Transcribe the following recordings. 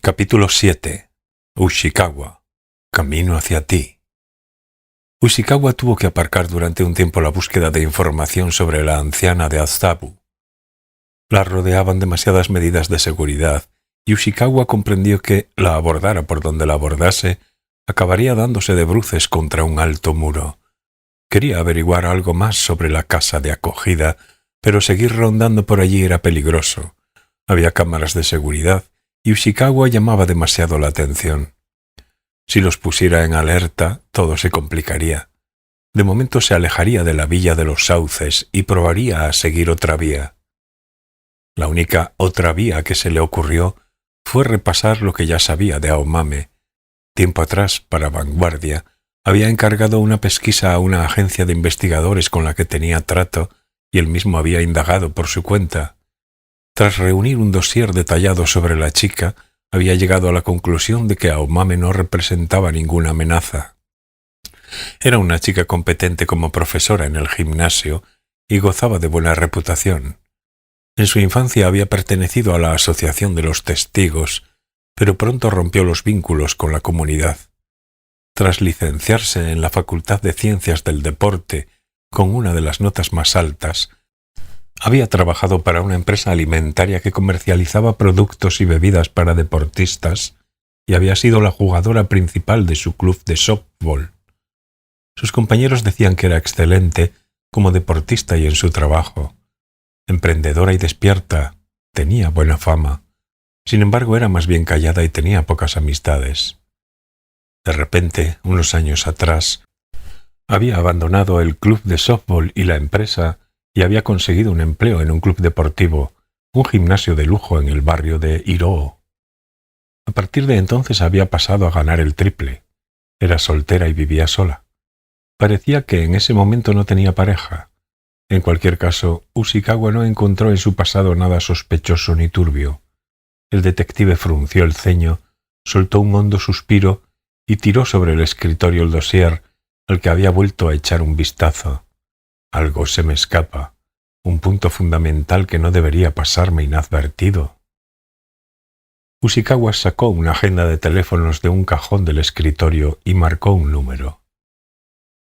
Capítulo 7. Ushikawa. Camino hacia ti. Ushikawa tuvo que aparcar durante un tiempo la búsqueda de información sobre la anciana de Azabu. La rodeaban demasiadas medidas de seguridad y Ushikawa comprendió que, la abordara por donde la abordase, acabaría dándose de bruces contra un alto muro. Quería averiguar algo más sobre la casa de acogida, pero seguir rondando por allí era peligroso. Había cámaras de seguridad y Ushikawa llamaba demasiado la atención. Si los pusiera en alerta, todo se complicaría. De momento se alejaría de la villa de los sauces y probaría a seguir otra vía. La única otra vía que se le ocurrió fue repasar lo que ya sabía de Aomame. Tiempo atrás, para Vanguardia, había encargado una pesquisa a una agencia de investigadores con la que tenía trato y él mismo había indagado por su cuenta. Tras reunir un dossier detallado sobre la chica, había llegado a la conclusión de que Aomame no representaba ninguna amenaza. Era una chica competente como profesora en el gimnasio y gozaba de buena reputación. En su infancia había pertenecido a la Asociación de los Testigos, pero pronto rompió los vínculos con la comunidad. Tras licenciarse en la Facultad de Ciencias del Deporte con una de las notas más altas, había trabajado para una empresa alimentaria que comercializaba productos y bebidas para deportistas y había sido la jugadora principal de su club de softball. Sus compañeros decían que era excelente como deportista y en su trabajo. Emprendedora y despierta, tenía buena fama. Sin embargo, era más bien callada y tenía pocas amistades. De repente, unos años atrás, había abandonado el club de softball y la empresa y había conseguido un empleo en un club deportivo, un gimnasio de lujo en el barrio de Hiroo. A partir de entonces había pasado a ganar el triple. Era soltera y vivía sola. Parecía que en ese momento no tenía pareja. En cualquier caso, Ushikawa no encontró en su pasado nada sospechoso ni turbio. El detective frunció el ceño, soltó un hondo suspiro y tiró sobre el escritorio el dossier al que había vuelto a echar un vistazo. Algo se me escapa, un punto fundamental que no debería pasarme inadvertido. Ushikawa sacó una agenda de teléfonos de un cajón del escritorio y marcó un número.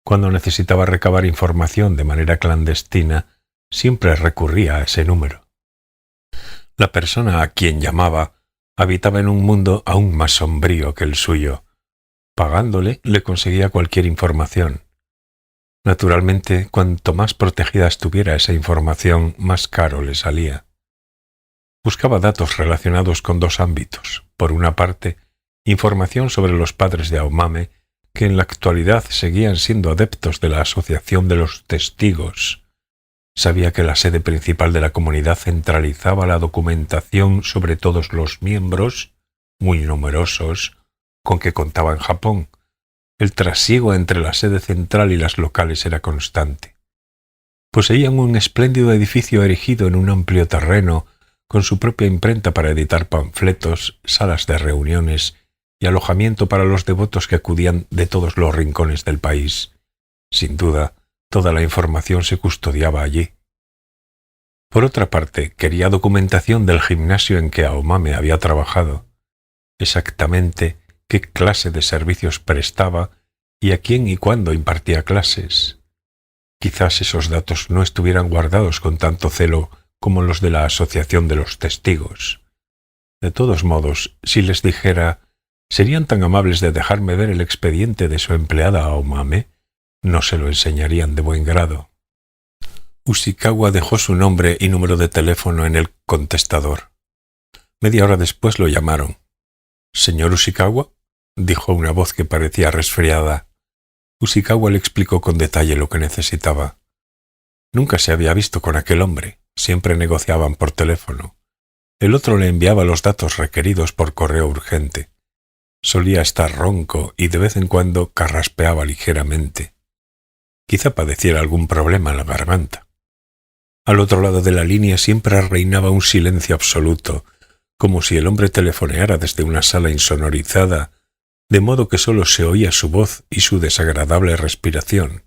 Cuando necesitaba recabar información de manera clandestina, siempre recurría a ese número. La persona a quien llamaba habitaba en un mundo aún más sombrío que el suyo. Pagándole, le conseguía cualquier información. Naturalmente, cuanto más protegida estuviera esa información, más caro le salía. Buscaba datos relacionados con dos ámbitos. Por una parte, información sobre los padres de Aomame, que en la actualidad seguían siendo adeptos de la Asociación de los Testigos. Sabía que la sede principal de la comunidad centralizaba la documentación sobre todos los miembros, muy numerosos, con que contaba en Japón. El trasiego entre la sede central y las locales era constante. Poseían un espléndido edificio erigido en un amplio terreno, con su propia imprenta para editar panfletos, salas de reuniones y alojamiento para los devotos que acudían de todos los rincones del país. Sin duda, toda la información se custodiaba allí. Por otra parte, quería documentación del gimnasio en que Aomame había trabajado. Exactamente qué clase de servicios prestaba y a quién y cuándo impartía clases. Quizás esos datos no estuvieran guardados con tanto celo como los de la Asociación de los Testigos. De todos modos, si les dijera, ¿serían tan amables de dejarme ver el expediente de su empleada Aomame? No se lo enseñarían de buen grado. Ushikawa dejó su nombre y número de teléfono en el contestador. Media hora después lo llamaron. «¿Señor Ushikawa?», dijo una voz que parecía resfriada. Ushikawa le explicó con detalle lo que necesitaba. Nunca se había visto con aquel hombre, siempre negociaban por teléfono. El otro le enviaba los datos requeridos por correo urgente. Solía estar ronco y de vez en cuando carraspeaba ligeramente. Quizá padeciera algún problema en la garganta. Al otro lado de la línea siempre reinaba un silencio absoluto, como si el hombre telefoneara desde una sala insonorizada, de modo que solo se oía su voz y su desagradable respiración.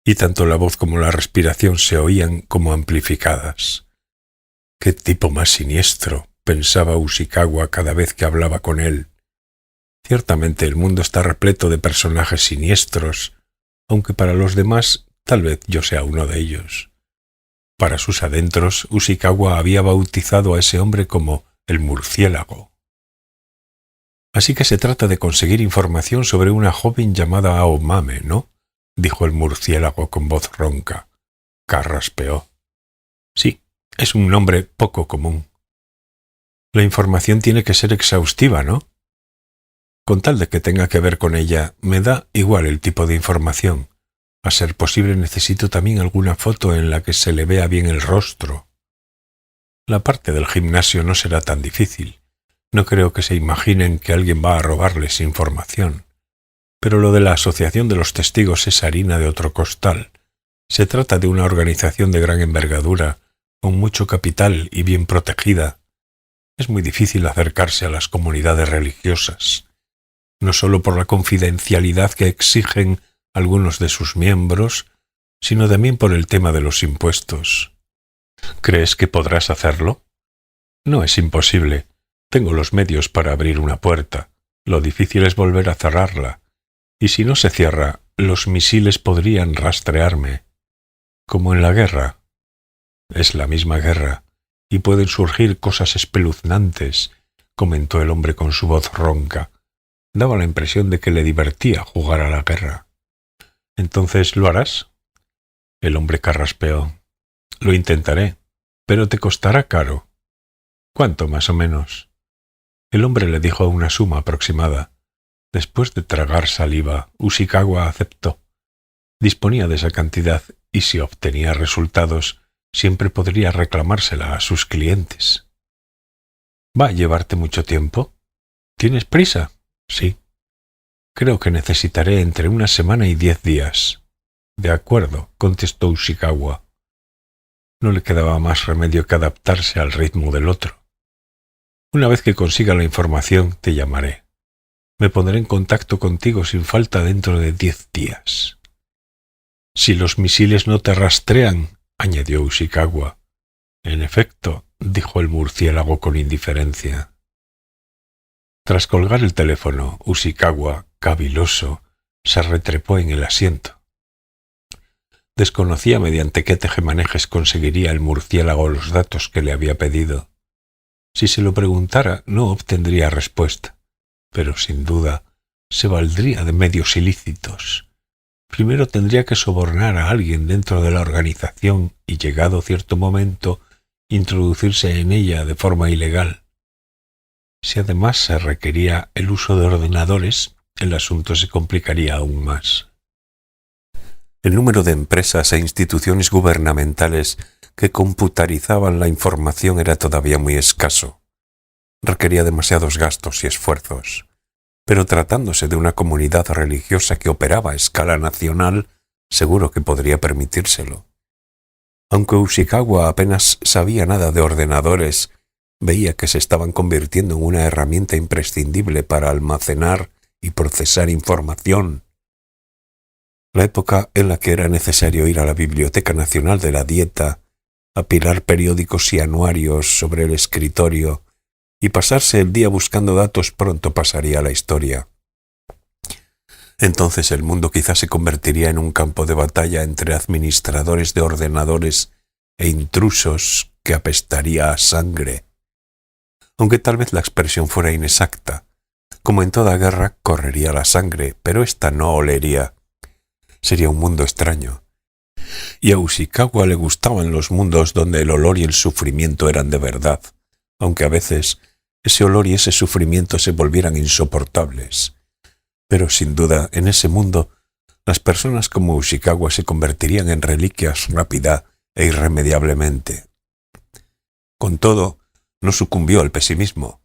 Y tanto la voz como la respiración se oían como amplificadas. «¡Qué tipo más siniestro!», pensaba Ushikawa cada vez que hablaba con él. Ciertamente el mundo está repleto de personajes siniestros, aunque para los demás tal vez yo sea uno de ellos. Para sus adentros, Ushikawa había bautizado a ese hombre como el murciélago. Así que se trata de conseguir información sobre una joven llamada Aomame, ¿no?, dijo el murciélago con voz ronca. Carraspeó. Sí, es un nombre poco común. La información tiene que ser exhaustiva, ¿no? Con tal de que tenga que ver con ella, me da igual el tipo de información. A ser posible necesito también alguna foto en la que se le vea bien el rostro. La parte del gimnasio no será tan difícil. No creo que se imaginen que alguien va a robarles información. Pero lo de la Asociación de los Testigos es harina de otro costal. Se trata de una organización de gran envergadura, con mucho capital y bien protegida. Es muy difícil acercarse a las comunidades religiosas, no solo por la confidencialidad que exigen algunos de sus miembros, sino también por el tema de los impuestos. ¿Crees que podrás hacerlo? No es imposible. Tengo los medios para abrir una puerta. Lo difícil es volver a cerrarla. Y si no se cierra, los misiles podrían rastrearme. Como en la guerra. Es la misma guerra, y pueden surgir cosas espeluznantes, comentó el hombre con su voz ronca. Daba la impresión de que le divertía jugar a la guerra. ¿Entonces lo harás? El hombre carraspeó. Lo intentaré, pero te costará caro. ¿Cuánto más o menos? El hombre le dijo una suma aproximada. Después de tragar saliva, Ushikawa aceptó. Disponía de esa cantidad y si obtenía resultados, siempre podría reclamársela a sus clientes. ¿Va a llevarte mucho tiempo? ¿Tienes prisa? Sí. Creo que necesitaré entre 1 semana y 10 días. De acuerdo, contestó Ushikawa. No le quedaba más remedio que adaptarse al ritmo del otro. Una vez que consiga la información, te llamaré. Me pondré en contacto contigo sin falta dentro de 10 días. Si los misiles no te rastrean, añadió Ushikawa. En efecto, dijo el murciélago con indiferencia. Tras colgar el teléfono, Ushikawa, caviloso, se retrepó en el asiento. Desconocía mediante qué tejemanejes conseguiría el murciélago los datos que le había pedido. Si se lo preguntara, no obtendría respuesta, pero sin duda se valdría de medios ilícitos. Primero tendría que sobornar a alguien dentro de la organización y, llegado cierto momento, introducirse en ella de forma ilegal. Si además se requería el uso de ordenadores, el asunto se complicaría aún más. El número de empresas e instituciones gubernamentales que computarizaban la información era todavía muy escaso. Requería demasiados gastos y esfuerzos. Pero tratándose de una comunidad religiosa que operaba a escala nacional, seguro que podría permitírselo. Aunque Ushikawa apenas sabía nada de ordenadores, veía que se estaban convirtiendo en una herramienta imprescindible para almacenar y procesar información. La época en la que era necesario ir a la Biblioteca Nacional de la Dieta, apilar periódicos y anuarios sobre el escritorio y pasarse el día buscando datos pronto pasaría a la historia. Entonces el mundo quizás se convertiría en un campo de batalla entre administradores de ordenadores e intrusos que apestaría a sangre. Aunque tal vez la expresión fuera inexacta. Como en toda guerra, correría la sangre, pero ésta no olería. Sería un mundo extraño. Y a Ushikawa le gustaban los mundos donde el olor y el sufrimiento eran de verdad, aunque a veces ese olor y ese sufrimiento se volvieran insoportables. Pero sin duda, en ese mundo, las personas como Ushikawa se convertirían en reliquias rápida e irremediablemente. Con todo, no sucumbió al pesimismo.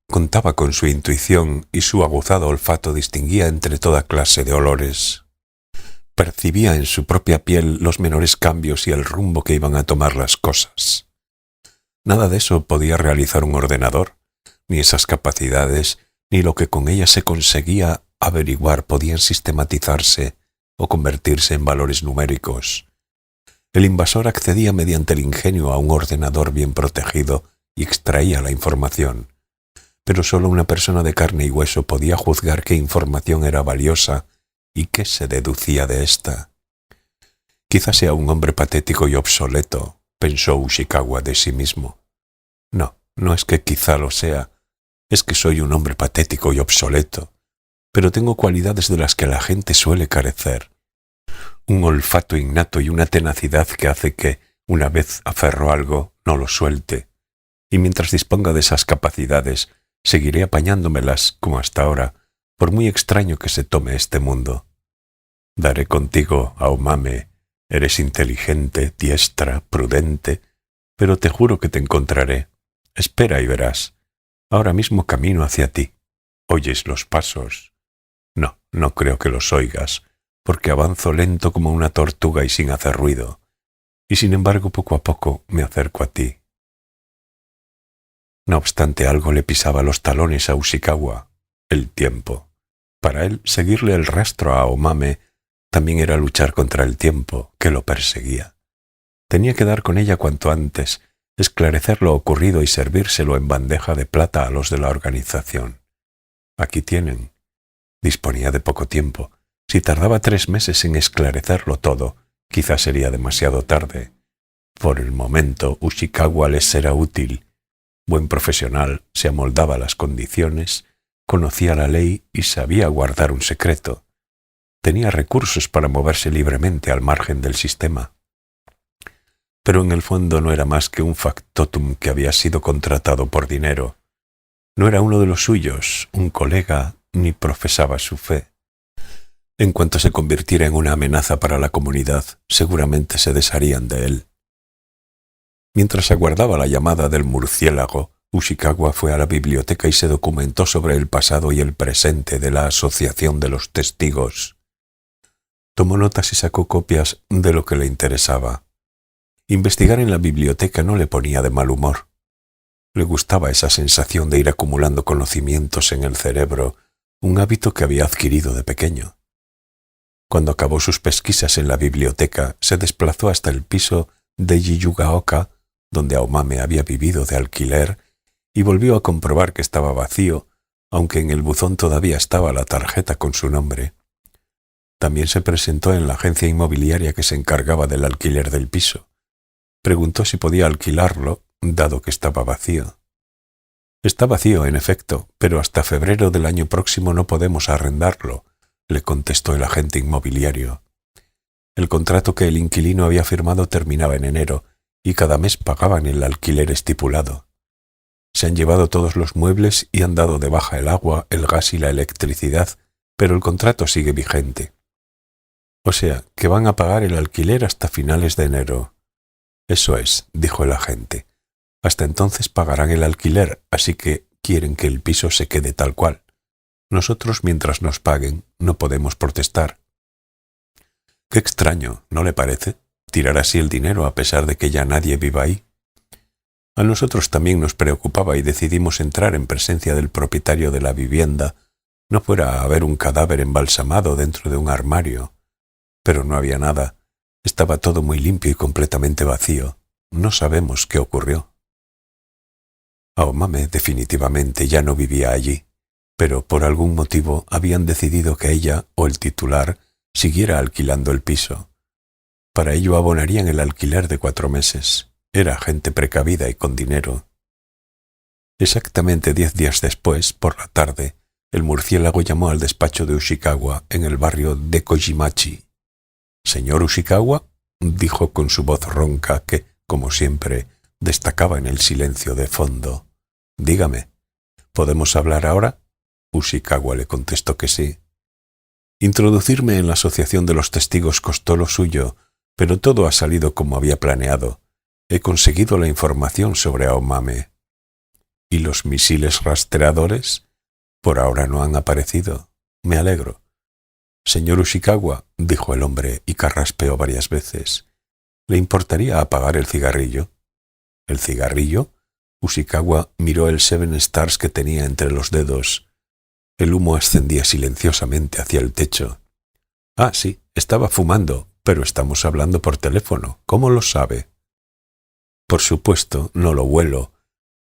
Contaba con su intuición y su aguzado olfato distinguía entre toda clase de olores. Percibía en su propia piel los menores cambios y el rumbo que iban a tomar las cosas. Nada de eso podía realizar un ordenador, ni esas capacidades, ni lo que con ellas se conseguía averiguar podían sistematizarse o convertirse en valores numéricos. El invasor accedía mediante el ingenio a un ordenador bien protegido y extraía la información. Pero solo una persona de carne y hueso podía juzgar qué información era valiosa y qué se deducía de ésta. Quizás sea un hombre patético y obsoleto, pensó Ushikawa de sí mismo. No, no es que quizá lo sea, es que soy un hombre patético y obsoleto, pero tengo cualidades de las que la gente suele carecer. Un olfato innato y una tenacidad que hace que, una vez aferro algo, no lo suelte, y mientras disponga de esas capacidades, seguiré apañándomelas como hasta ahora, por muy extraño que se tome este mundo. Daré contigo, Aomame, eres inteligente, diestra, prudente, pero te juro que te encontraré. Espera y verás. Ahora mismo camino hacia ti. ¿Oyes los pasos? No, no creo que los oigas, porque avanzo lento como una tortuga y sin hacer ruido, y sin embargo poco a poco me acerco a ti. No obstante, algo le pisaba los talones a Ushikawa, el tiempo. Para él, seguirle el rastro a Aomame también era luchar contra el tiempo que lo perseguía. Tenía que dar con ella cuanto antes, esclarecer lo ocurrido y servírselo en bandeja de plata a los de la organización. Aquí tienen. Disponía de poco tiempo. Si tardaba 3 meses en esclarecerlo todo, quizás sería demasiado tarde. Por el momento, Ushikawa les era útil. Buen profesional, se amoldaba a las condiciones, conocía la ley y sabía guardar un secreto. Tenía recursos para moverse libremente al margen del sistema. Pero en el fondo no era más que un factotum que había sido contratado por dinero. No era uno de los suyos, un colega, ni profesaba su fe. En cuanto se convirtiera en una amenaza para la comunidad, seguramente se desharían de él. Mientras aguardaba la llamada del murciélago, Ushikawa fue a la biblioteca y se documentó sobre el pasado y el presente de la Asociación de los Testigos. Tomó notas y sacó copias de lo que le interesaba. Investigar en la biblioteca no le ponía de mal humor. Le gustaba esa sensación de ir acumulando conocimientos en el cerebro, un hábito que había adquirido de pequeño. Cuando acabó sus pesquisas en la biblioteca, se desplazó hasta el piso de Yiyugaoka, donde Aomame había vivido de alquiler, y volvió a comprobar que estaba vacío, aunque en el buzón todavía estaba la tarjeta con su nombre. También se presentó en la agencia inmobiliaria que se encargaba del alquiler del piso. Preguntó si podía alquilarlo, dado que estaba vacío. Está vacío, en efecto, pero hasta febrero del año próximo no podemos arrendarlo, le contestó el agente inmobiliario. El contrato que el inquilino había firmado terminaba en enero, y cada mes pagaban el alquiler estipulado. Se han llevado todos los muebles y han dado de baja el agua, el gas y la electricidad, pero el contrato sigue vigente. O sea, que van a pagar el alquiler hasta finales de enero. Eso es, dijo el agente. Hasta entonces pagarán el alquiler, así que quieren que el piso se quede tal cual. Nosotros, mientras nos paguen, no podemos protestar. Qué extraño, ¿no le parece? Tirar así el dinero a pesar de que ya nadie viva ahí. A nosotros también nos preocupaba y decidimos entrar en presencia del propietario de la vivienda. No fuera a haber un cadáver embalsamado dentro de un armario. Pero no había nada. Estaba todo muy limpio y completamente vacío. No sabemos qué ocurrió. Aomame definitivamente ya no vivía allí, pero por algún motivo habían decidido que ella o el titular siguiera alquilando el piso. Para ello abonarían el alquiler de 4 meses. Era gente precavida y con dinero. Exactamente 10 días después, por la tarde, el murciélago llamó al despacho de Ushikawa en el barrio de Kojimachi. «Señor Ushikawa», dijo con su voz ronca que, como siempre, destacaba en el silencio de fondo. «Dígame, ¿podemos hablar ahora?» Ushikawa le contestó que sí. Introducirme en la asociación de los testigos costó lo suyo, pero todo ha salido como había planeado. He conseguido la información sobre Aomame. ¿Y los misiles rastreadores? Por ahora no han aparecido. Me alegro. Señor Ushikawa, dijo el hombre y carraspeó varias veces, ¿le importaría apagar el cigarrillo? ¿El cigarrillo? Ushikawa miró el Seven Stars que tenía entre los dedos. El humo ascendía silenciosamente hacia el techo. Ah, sí, estaba fumando, pero estamos hablando por teléfono. ¿Cómo lo sabe? Por supuesto, no lo huelo,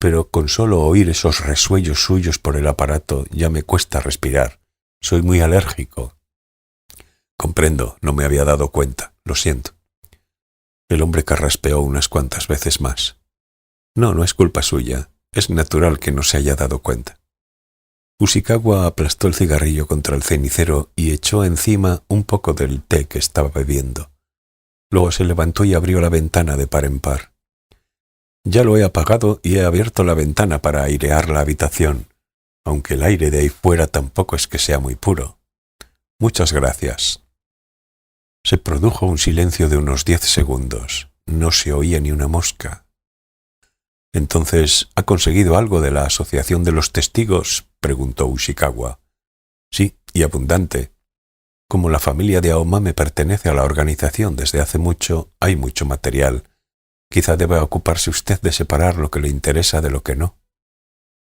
pero con solo oír esos resuellos suyos por el aparato ya me cuesta respirar. Soy muy alérgico. Comprendo, no me había dado cuenta, lo siento. El hombre carraspeó unas cuantas veces más. No es culpa suya, es natural que no se haya dado cuenta. Ushikawa aplastó el cigarrillo contra el cenicero y echó encima un poco del té que estaba bebiendo. Luego se levantó y abrió la ventana de par en par. Ya lo he apagado y he abierto la ventana para airear la habitación, aunque el aire de ahí fuera tampoco es que sea muy puro. Muchas gracias. Se produjo un silencio de unos 10 segundos. No se oía ni una mosca. «¿Entonces ha conseguido algo de la asociación de los testigos?», preguntó Ushikawa. «Sí, y abundante. Como la familia de Aomame pertenece a la organización desde hace mucho, hay mucho material. Quizá deba ocuparse usted de separar lo que le interesa de lo que no».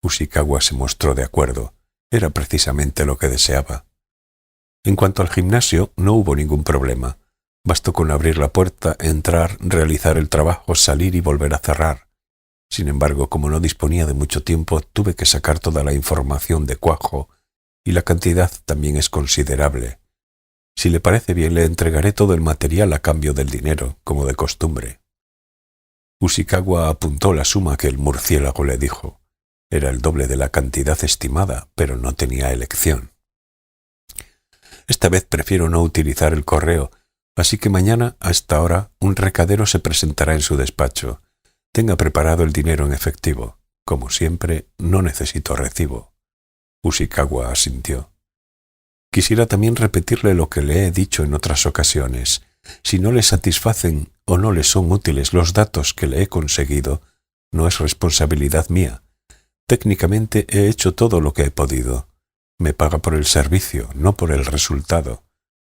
Ushikawa se mostró de acuerdo. Era precisamente lo que deseaba. En cuanto al gimnasio, no hubo ningún problema. Bastó con abrir la puerta, entrar, realizar el trabajo, salir y volver a cerrar. Sin embargo, como no disponía de mucho tiempo, tuve que sacar toda la información de cuajo, y la cantidad también es considerable. Si le parece bien, le entregaré todo el material a cambio del dinero, como de costumbre. Ushikawa apuntó la suma que el murciélago le dijo. Era el doble de la cantidad estimada, pero no tenía elección. Esta vez prefiero no utilizar el correo, así que mañana, a esta hora, un recadero se presentará en su despacho. Tenga preparado el dinero en efectivo. Como siempre, no necesito recibo. Ushikawa asintió. Quisiera también repetirle lo que le he dicho en otras ocasiones. Si no le satisfacen o no le son útiles los datos que le he conseguido, no es responsabilidad mía. Técnicamente he hecho todo lo que he podido. Me paga por el servicio, no por el resultado.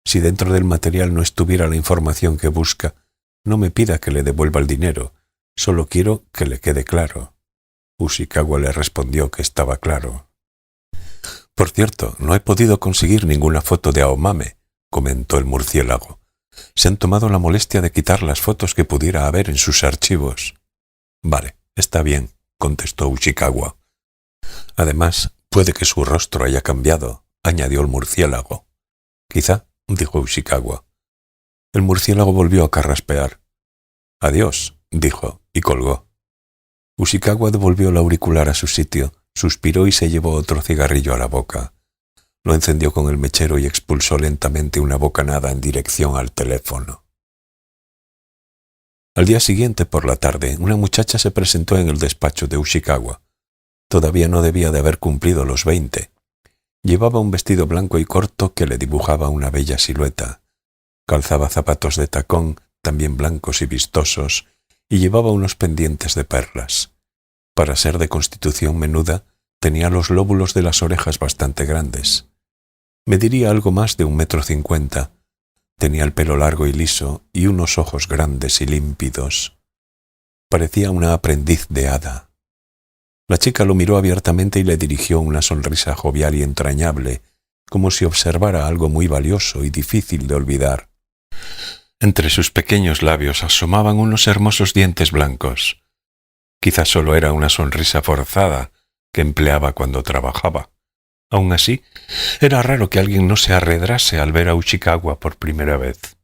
Si dentro del material no estuviera la información que busca, no me pida que le devuelva el dinero. Solo quiero que le quede claro. Ushikawa le respondió que estaba claro. «Por cierto, no he podido conseguir ninguna foto de Aomame», comentó el murciélago. «Se han tomado la molestia de quitar las fotos que pudiera haber en sus archivos». «Vale, está bien», contestó Ushikawa. «Además, puede que su rostro haya cambiado», añadió el murciélago. «Quizá», dijo Ushikawa. El murciélago volvió a carraspear. «Adiós», dijo, y colgó. Ushikawa devolvió el auricular a su sitio, suspiró y se llevó otro cigarrillo a la boca. Lo encendió con el mechero y expulsó lentamente una bocanada en dirección al teléfono. Al día siguiente, por la tarde, una muchacha se presentó en el despacho de Ushikawa. Todavía no debía de haber cumplido los 20. Llevaba un vestido blanco y corto que le dibujaba una bella silueta. Calzaba zapatos de tacón, también blancos y vistosos, y llevaba unos pendientes de perlas. Para ser de constitución menuda, tenía los lóbulos de las orejas bastante grandes. Mediría algo más de 1,50 m. Tenía el pelo largo y liso y unos ojos grandes y límpidos. Parecía una aprendiz de hada. La chica lo miró abiertamente y le dirigió una sonrisa jovial y entrañable, como si observara algo muy valioso y difícil de olvidar. Entre sus pequeños labios asomaban unos hermosos dientes blancos. Quizás solo era una sonrisa forzada que empleaba cuando trabajaba. Aun así, era raro que alguien no se arredrase al ver a Ushikawa por primera vez.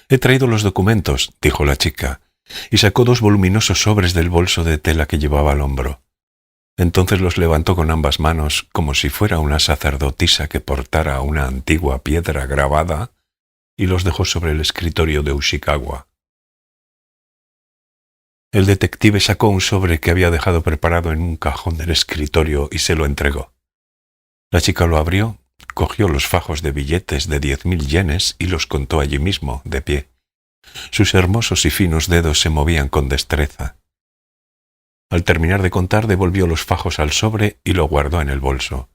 «He traído los documentos», dijo la chica, y sacó 2 voluminosos sobres del bolso de tela que llevaba al hombro. Entonces los levantó con ambas manos, como si fuera una sacerdotisa que portara una antigua piedra grabada, y los dejó sobre el escritorio de Ushikawa. El detective sacó un sobre que había dejado preparado en un cajón del escritorio y se lo entregó. La chica lo abrió, cogió los fajos de billetes de 10.000 yenes y los contó allí mismo, de pie. Sus hermosos y finos dedos se movían con destreza. Al terminar de contar, devolvió los fajos al sobre y lo guardó en el bolso.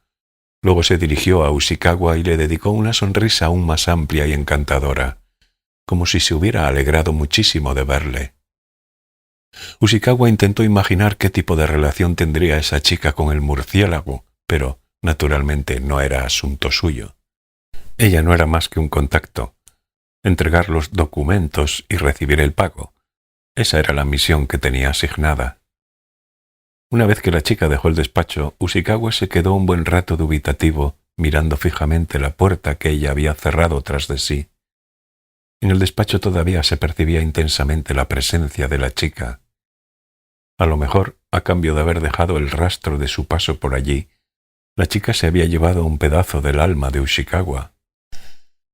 Luego se dirigió a Ushikawa y le dedicó una sonrisa aún más amplia y encantadora, como si se hubiera alegrado muchísimo de verle. Ushikawa intentó imaginar qué tipo de relación tendría esa chica con el murciélago, pero, naturalmente, no era asunto suyo. Ella no era más que un contacto. Entregar los documentos y recibir el pago. Esa era la misión que tenía asignada. Una vez que la chica dejó el despacho, Ushikawa se quedó un buen rato dubitativo, mirando fijamente la puerta que ella había cerrado tras de sí. En el despacho todavía se percibía intensamente la presencia de la chica. A lo mejor, a cambio de haber dejado el rastro de su paso por allí, la chica se había llevado un pedazo del alma de Ushikawa.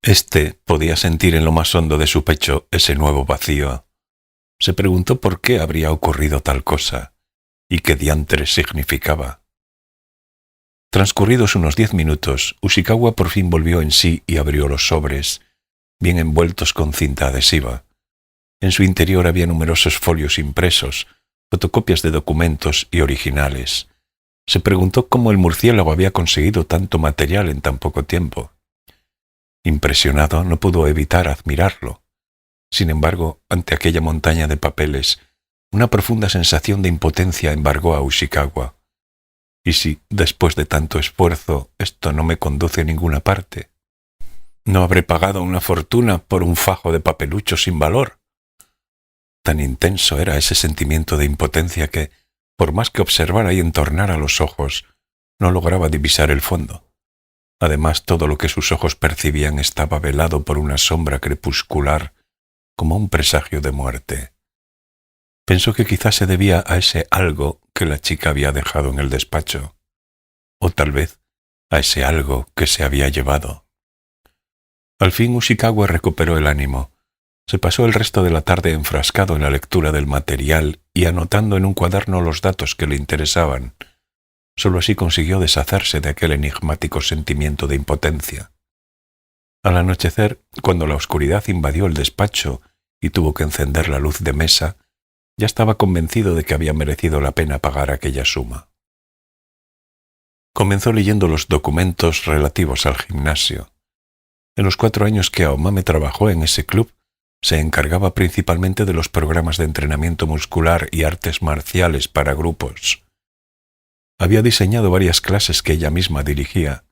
Este podía sentir en lo más hondo de su pecho ese nuevo vacío. Se preguntó por qué habría ocurrido tal cosa y qué diantres significaba. Transcurridos unos 10 minutos, Ushikawa por fin volvió en sí y abrió los sobres, bien envueltos con cinta adhesiva. En su interior había numerosos folios impresos, fotocopias de documentos y originales. Se preguntó cómo el murciélago había conseguido tanto material en tan poco tiempo. Impresionado, no pudo evitar admirarlo. Sin embargo, ante aquella montaña de papeles, una profunda sensación de impotencia embargó a Ushikawa. ¿Y si, después de tanto esfuerzo, esto no me conduce a ninguna parte? ¿No habré pagado una fortuna por un fajo de papelucho sin valor? Tan intenso era ese sentimiento de impotencia que, por más que observara y entornara los ojos, no lograba divisar el fondo. Además, todo lo que sus ojos percibían estaba velado por una sombra crepuscular, como un presagio de muerte. Pensó que quizás se debía a ese algo que la chica había dejado en el despacho, o tal vez a ese algo que se había llevado. Al fin Ushikawa recuperó el ánimo. Se pasó el resto de la tarde enfrascado en la lectura del material y anotando en un cuaderno los datos que le interesaban. Solo así consiguió deshacerse de aquel enigmático sentimiento de impotencia. Al anochecer, cuando la oscuridad invadió el despacho y tuvo que encender la luz de mesa, ya estaba convencido de que había merecido la pena pagar aquella suma. Comenzó leyendo los documentos relativos al gimnasio. En los 4 años que Aomame trabajó en ese club, se encargaba principalmente de los programas de entrenamiento muscular y artes marciales para grupos. Había diseñado varias clases que ella misma dirigía.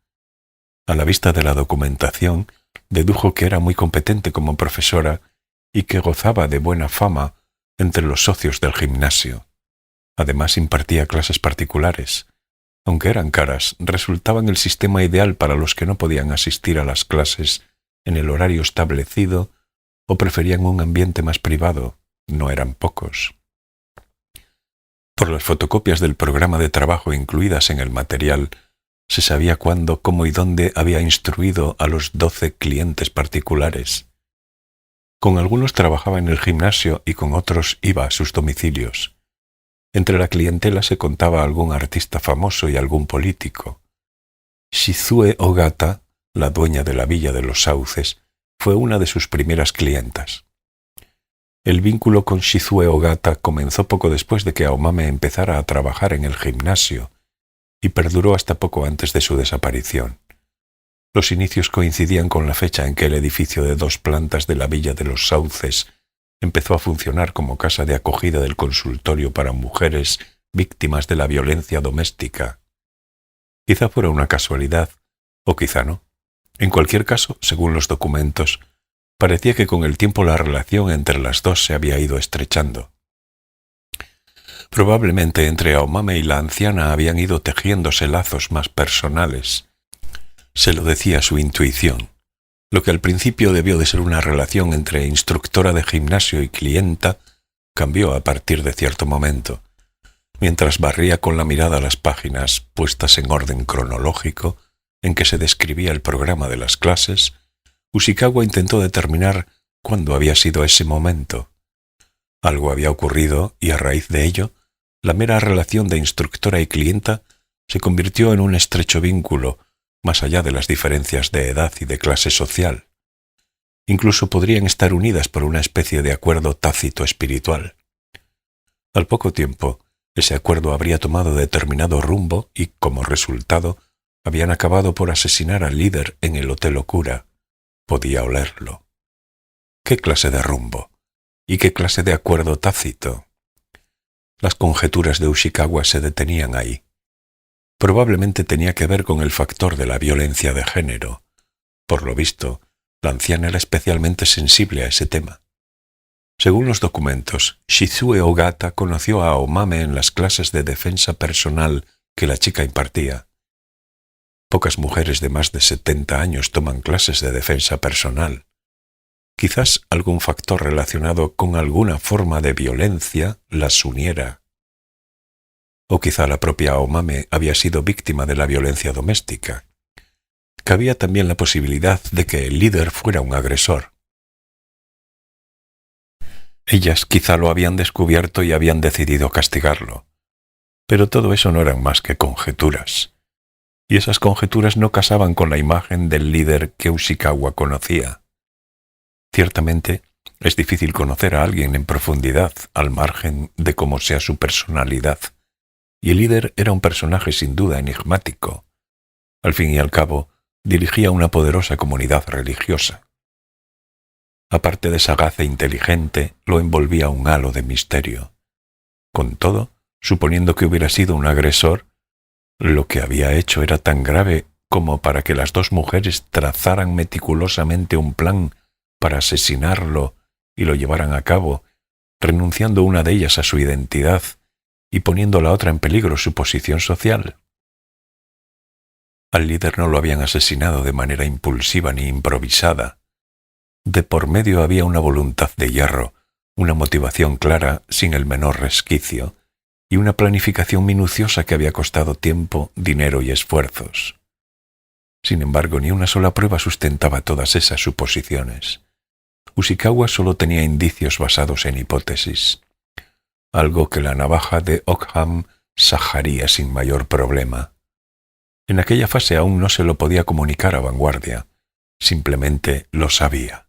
A la vista de la documentación, dedujo que era muy competente como profesora y que gozaba de buena fama entre los socios del gimnasio. Además, impartía clases particulares. Aunque eran caras, resultaban el sistema ideal para los que no podían asistir a las clases en el horario establecido o preferían un ambiente más privado. No eran pocos. Por las fotocopias del programa de trabajo incluidas en el material, se sabía cuándo, cómo y dónde había instruido a los 12 clientes particulares. Con algunos trabajaba en el gimnasio y con otros iba a sus domicilios. Entre la clientela se contaba algún artista famoso y algún político. Shizue Ogata, la dueña de la Villa de los Sauces, fue una de sus primeras clientas. El vínculo con Shizue Ogata comenzó poco después de que Aomame empezara a trabajar en el gimnasio y perduró hasta poco antes de su desaparición. Los inicios coincidían con la fecha en que el edificio de 2 plantas de la Villa de los Sauces empezó a funcionar como casa de acogida del consultorio para mujeres víctimas de la violencia doméstica. Quizá fuera una casualidad, o quizá no. En cualquier caso, según los documentos, parecía que con el tiempo la relación entre las dos se había ido estrechando. Probablemente entre Aomame y la anciana habían ido tejiéndose lazos más personales. Se lo decía su intuición. Lo que al principio debió de ser una relación entre instructora de gimnasio y clienta, cambió a partir de cierto momento. Mientras barría con la mirada las páginas puestas en orden cronológico en que se describía el programa de las clases, Ushikawa intentó determinar cuándo había sido ese momento. Algo había ocurrido y a raíz de ello, la mera relación de instructora y clienta se convirtió en un estrecho vínculo, más allá de las diferencias de edad y de clase social. Incluso podrían estar unidas por una especie de acuerdo tácito espiritual. Al poco tiempo, ese acuerdo habría tomado determinado rumbo y, como resultado, habían acabado por asesinar al líder en el Hotel Okura. Podía olerlo. ¿Qué clase de rumbo? ¿Y qué clase de acuerdo tácito? Las conjeturas de Ushikawa se detenían ahí. Probablemente tenía que ver con el factor de la violencia de género. Por lo visto, la anciana era especialmente sensible a ese tema. Según los documentos, Shizue Ogata conoció a Aomame en las clases de defensa personal que la chica impartía. Pocas mujeres de más de 70 años toman clases de defensa personal. Quizás algún factor relacionado con alguna forma de violencia las uniera. O quizá la propia Aomame había sido víctima de la violencia doméstica. Cabía también la posibilidad de que el líder fuera un agresor. Ellas quizá lo habían descubierto y habían decidido castigarlo. Pero todo eso no eran más que conjeturas. Y esas conjeturas no casaban con la imagen del líder que Ushikawa conocía. Ciertamente, es difícil conocer a alguien en profundidad, al margen de cómo sea su personalidad. Y el líder era un personaje sin duda enigmático. Al fin y al cabo, dirigía una poderosa comunidad religiosa. Aparte de sagaz e inteligente, lo envolvía un halo de misterio. Con todo, suponiendo que hubiera sido un agresor, lo que había hecho era tan grave como para que las dos mujeres trazaran meticulosamente un plan para asesinarlo y lo llevaran a cabo, renunciando una de ellas a su identidad y poniendo la otra en peligro su posición social. Al líder no lo habían asesinado de manera impulsiva ni improvisada. De por medio había una voluntad de hierro, una motivación clara sin el menor resquicio, y una planificación minuciosa que había costado tiempo, dinero y esfuerzos. Sin embargo, ni una sola prueba sustentaba todas esas suposiciones. Ushikawa solo tenía indicios basados en hipótesis, algo que la navaja de Ockham sajaría sin mayor problema. En aquella fase aún no se lo podía comunicar a Vanguardia, simplemente lo sabía.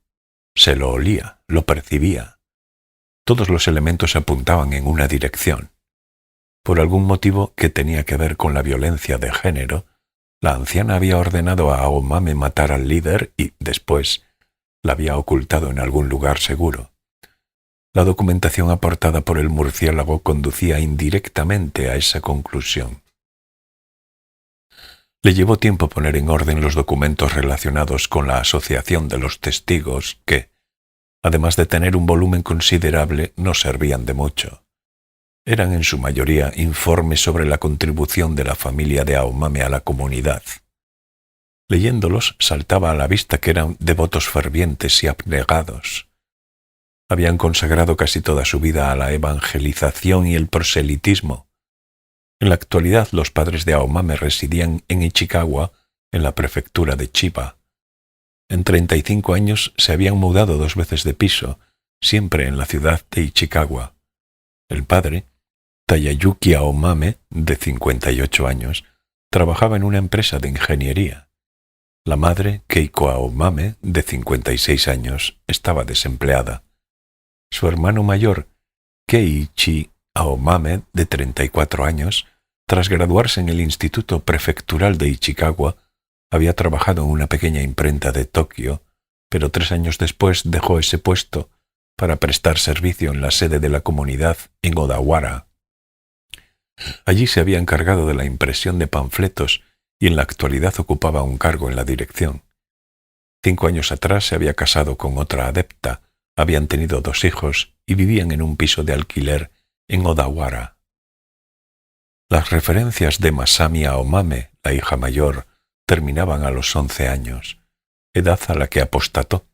Se lo olía, lo percibía. Todos los elementos apuntaban en una dirección. Por algún motivo que tenía que ver con la violencia de género, la anciana había ordenado a Aomame matar al líder y, después, la había ocultado en algún lugar seguro. La documentación aportada por el murciélago conducía indirectamente a esa conclusión. Le llevó tiempo poner en orden los documentos relacionados con la asociación de los testigos que, además de tener un volumen considerable, no servían de mucho. Eran en su mayoría informes sobre la contribución de la familia de Aomame a la comunidad. Leyéndolos saltaba a la vista que eran devotos fervientes y abnegados. Habían consagrado casi toda su vida a la evangelización y el proselitismo. En la actualidad los padres de Aomame residían en Ichikawa, en la prefectura de Chiba. En 35 años se habían mudado 2 veces de piso, siempre en la ciudad de Ichikawa. El padre, Tayayuki Aomame, de 58 años, trabajaba en una empresa de ingeniería. La madre, Keiko Aomame, de 56 años, estaba desempleada. Su hermano mayor, Keiichi Aomame, de 34 años, tras graduarse en el Instituto Prefectural de Ichikawa, había trabajado en una pequeña imprenta de Tokio, pero 3 años después dejó ese puesto para prestar servicio en la sede de la comunidad en Odawara. Allí se había encargado de la impresión de panfletos y en la actualidad ocupaba un cargo en la dirección. 5 años atrás se había casado con otra adepta, habían tenido 2 hijos y vivían en un piso de alquiler en Odawara. Las referencias de Masami Aomame, la hija mayor, terminaban a los 11 años, edad a la que apostató,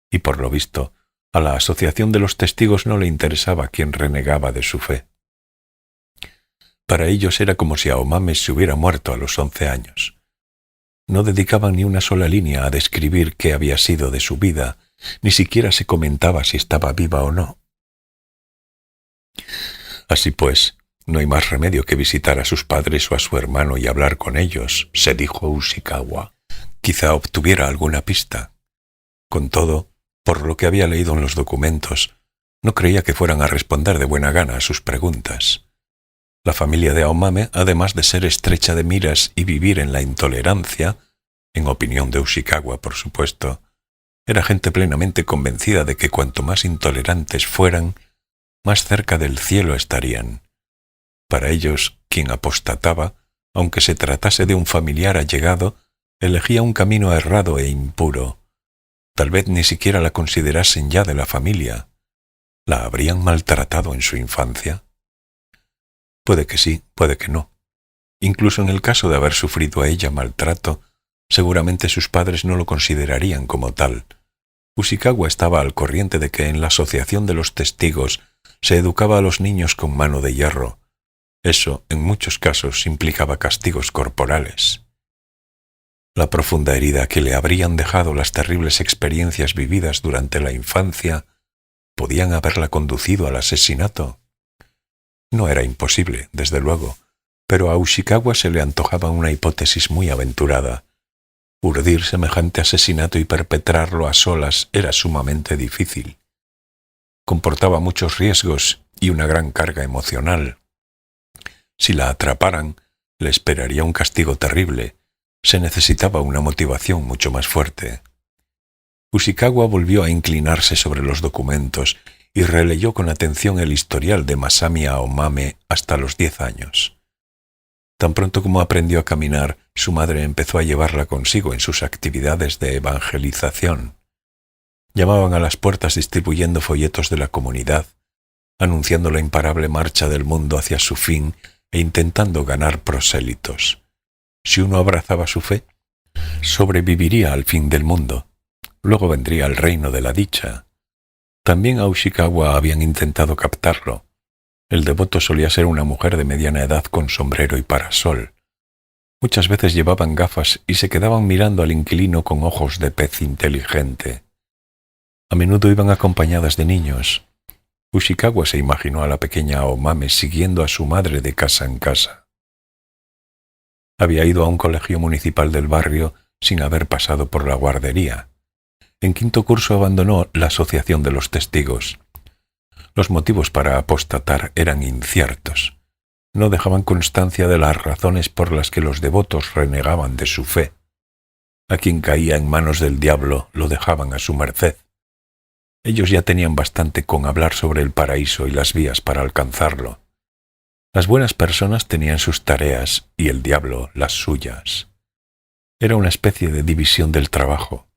y por lo visto, a la asociación de los testigos no le interesaba quien renegaba de su fe. Para ellos era como si Aomame se hubiera muerto a los 11 años. No dedicaban ni una sola línea a describir qué había sido de su vida, ni siquiera se comentaba si estaba viva o no. Así pues, no hay más remedio que visitar a sus padres o a su hermano y hablar con ellos, se dijo Ushikawa. Quizá obtuviera alguna pista. Con todo, por lo que había leído en los documentos, no creía que fueran a responder de buena gana a sus preguntas. La familia de Aomame, además de ser estrecha de miras y vivir en la intolerancia, en opinión de Ushikawa, por supuesto, era gente plenamente convencida de que cuanto más intolerantes fueran, más cerca del cielo estarían. Para ellos, quien apostataba, aunque se tratase de un familiar allegado, elegía un camino errado e impuro. Tal vez ni siquiera la considerasen ya de la familia. ¿La habrían maltratado en su infancia? Puede que sí, puede que no. Incluso en el caso de haber sufrido a ella maltrato, seguramente sus padres no lo considerarían como tal. Ushikawa estaba al corriente de que en la Asociación de los Testigos se educaba a los niños con mano de hierro. Eso, en muchos casos, implicaba castigos corporales. La profunda herida que le habrían dejado las terribles experiencias vividas durante la infancia podían haberla conducido al asesinato. No era imposible, desde luego, pero a Ushikawa se le antojaba una hipótesis muy aventurada. Urdir semejante asesinato y perpetrarlo a solas era sumamente difícil. Comportaba muchos riesgos y una gran carga emocional. Si la atraparan, le esperaría un castigo terrible. Se necesitaba una motivación mucho más fuerte. Ushikawa volvió a inclinarse sobre los documentos y releyó con atención el historial de Masami Aomame hasta los 10 años. Tan pronto como aprendió a caminar, su madre empezó a llevarla consigo en sus actividades de evangelización. Llamaban a las puertas distribuyendo folletos de la comunidad, anunciando la imparable marcha del mundo hacia su fin e intentando ganar prosélitos. Si uno abrazaba su fe, sobreviviría al fin del mundo. Luego vendría el reino de la dicha. También a Ushikawa habían intentado captarlo. El devoto solía ser una mujer de mediana edad con sombrero y parasol. Muchas veces llevaban gafas y se quedaban mirando al inquilino con ojos de pez inteligente. A menudo iban acompañadas de niños. Ushikawa se imaginó a la pequeña Aomame siguiendo a su madre de casa en casa. Había ido a un colegio municipal del barrio sin haber pasado por la guardería. En quinto curso abandonó la Asociación de los Testigos. Los motivos para apostatar eran inciertos. No dejaban constancia de las razones por las que los devotos renegaban de su fe. A quien caía en manos del diablo lo dejaban a su merced. Ellos ya tenían bastante con hablar sobre el paraíso y las vías para alcanzarlo. Las buenas personas tenían sus tareas y el diablo las suyas. Era una especie de división del trabajo.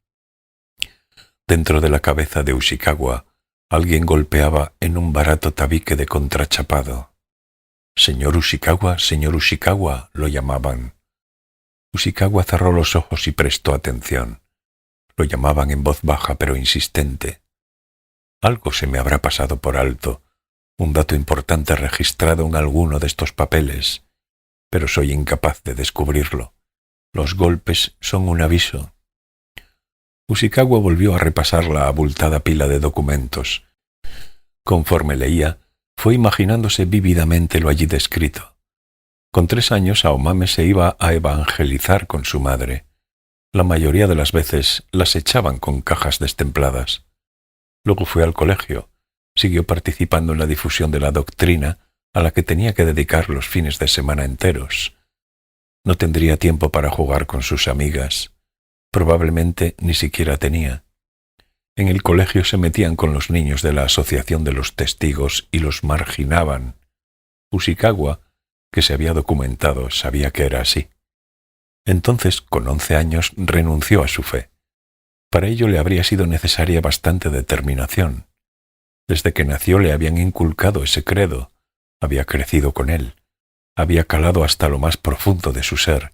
Dentro de la cabeza de Ushikawa, alguien golpeaba en un barato tabique de contrachapado. Señor Ushikawa, lo llamaban. Ushikawa cerró los ojos y prestó atención. Lo llamaban en voz baja pero insistente. Algo se me habrá pasado por alto, un dato importante registrado en alguno de estos papeles, pero soy incapaz de descubrirlo. Los golpes son un aviso. Ushikawa volvió a repasar la abultada pila de documentos. Conforme leía, fue imaginándose vívidamente lo allí descrito. Con 3 años, Aomame se iba a evangelizar con su madre. La mayoría de las veces las echaban con cajas destempladas. Luego fue al colegio, siguió participando en la difusión de la doctrina a la que tenía que dedicar los fines de semana enteros. No tendría tiempo para jugar con sus amigas. Probablemente ni siquiera tenía. En el colegio se metían con los niños de la Asociación de los Testigos y los marginaban. Ushikawa, que se había documentado, sabía que era así. Entonces, con 11 años, renunció a su fe. Para ello le habría sido necesaria bastante determinación. Desde que nació le habían inculcado ese credo, había crecido con él, había calado hasta lo más profundo de su ser.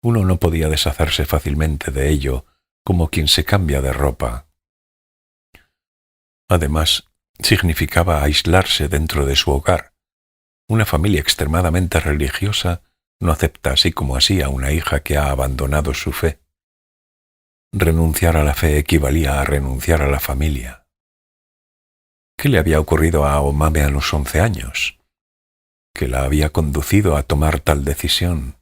Uno no podía deshacerse fácilmente de ello, como quien se cambia de ropa. Además, significaba aislarse dentro de su hogar. Una familia extremadamente religiosa no acepta así como así a una hija que ha abandonado su fe. Renunciar a la fe equivalía a renunciar a la familia. ¿Qué le había ocurrido a Aomame a los 11 años? ¿Qué la había conducido a tomar tal decisión?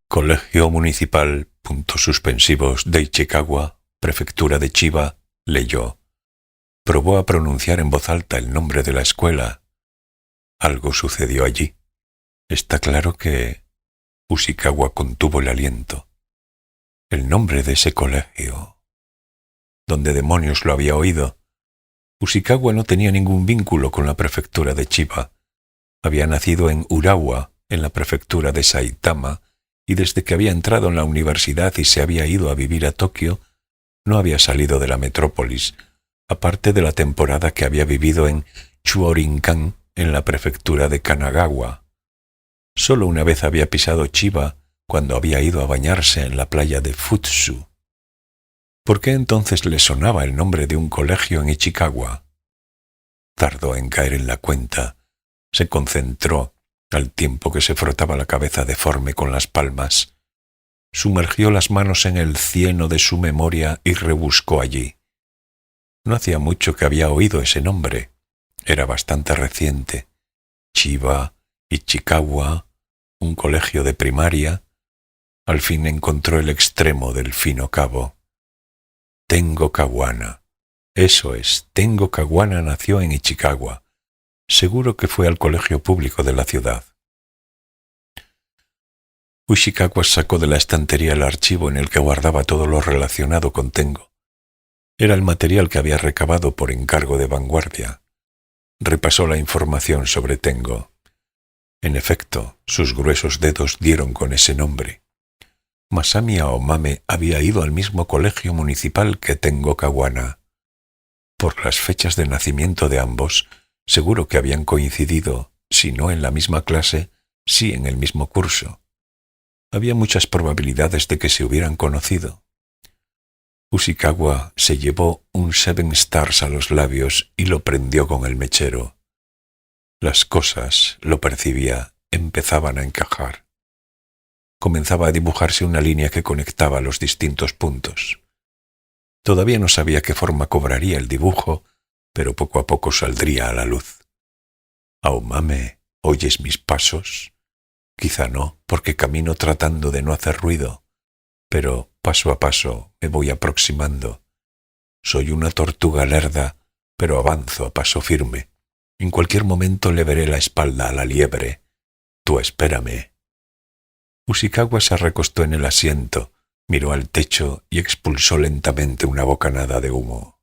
Colegio Municipal, de Ichikawa, Prefectura de Chiba, leyó. Probó a pronunciar en voz alta el nombre de la escuela. Algo sucedió allí. Está claro que... Ushikawa contuvo el aliento. El nombre de ese colegio. ¿Dónde demonios lo había oído? Ushikawa no tenía ningún vínculo con la prefectura de Chiba. Había nacido en Urawa, en la prefectura de Saitama, y desde que había entrado en la universidad y se había ido a vivir a Tokio, no había salido de la metrópolis, aparte de la temporada que había vivido en Chuorincan, en la prefectura de Kanagawa. Solo una vez había pisado Chiba cuando había ido a bañarse en la playa de Futsu. ¿Por qué entonces le sonaba el nombre de un colegio en Ichikawa? Tardó en caer en la cuenta. Se concentró al tiempo que se frotaba la cabeza deforme con las palmas. Sumergió las manos en el cieno de su memoria y rebuscó allí. No hacía mucho que había oído ese nombre. Era bastante reciente. Chiba, Ichikawa, un colegio de primaria. Al fin encontró el extremo del fino cabo. Tengo Kawana. Eso es, Tengo Kawana nació en Ichikawa. Seguro que fue al colegio público de la ciudad. Ushikawa sacó de la estantería el archivo en el que guardaba todo lo relacionado con Tengo. Era el material que había recabado por encargo de Vanguardia. Repasó la información sobre Tengo. En efecto, sus gruesos dedos dieron con ese nombre. Masami Aomame había ido al mismo colegio municipal que Tengo Kawana. Por las fechas de nacimiento de ambos, seguro que habían coincidido, si no en la misma clase, sí en el mismo curso. Había muchas probabilidades de que se hubieran conocido. Ushikawa se llevó un Seven Stars a los labios y lo prendió con el mechero. Las cosas, lo percibía, empezaban a encajar. Comenzaba a dibujarse una línea que conectaba los distintos puntos. Todavía no sabía qué forma cobraría el dibujo, pero poco a poco saldría a la luz. «Aomame, ¿oyes mis pasos?» Quizá no, porque camino tratando de no hacer ruido, pero paso a paso me voy aproximando. Soy una tortuga lerda, pero avanzo a paso firme. En cualquier momento le veré la espalda a la liebre. Tú espérame. Ushikawa se recostó en el asiento, miró al techo y expulsó lentamente una bocanada de humo.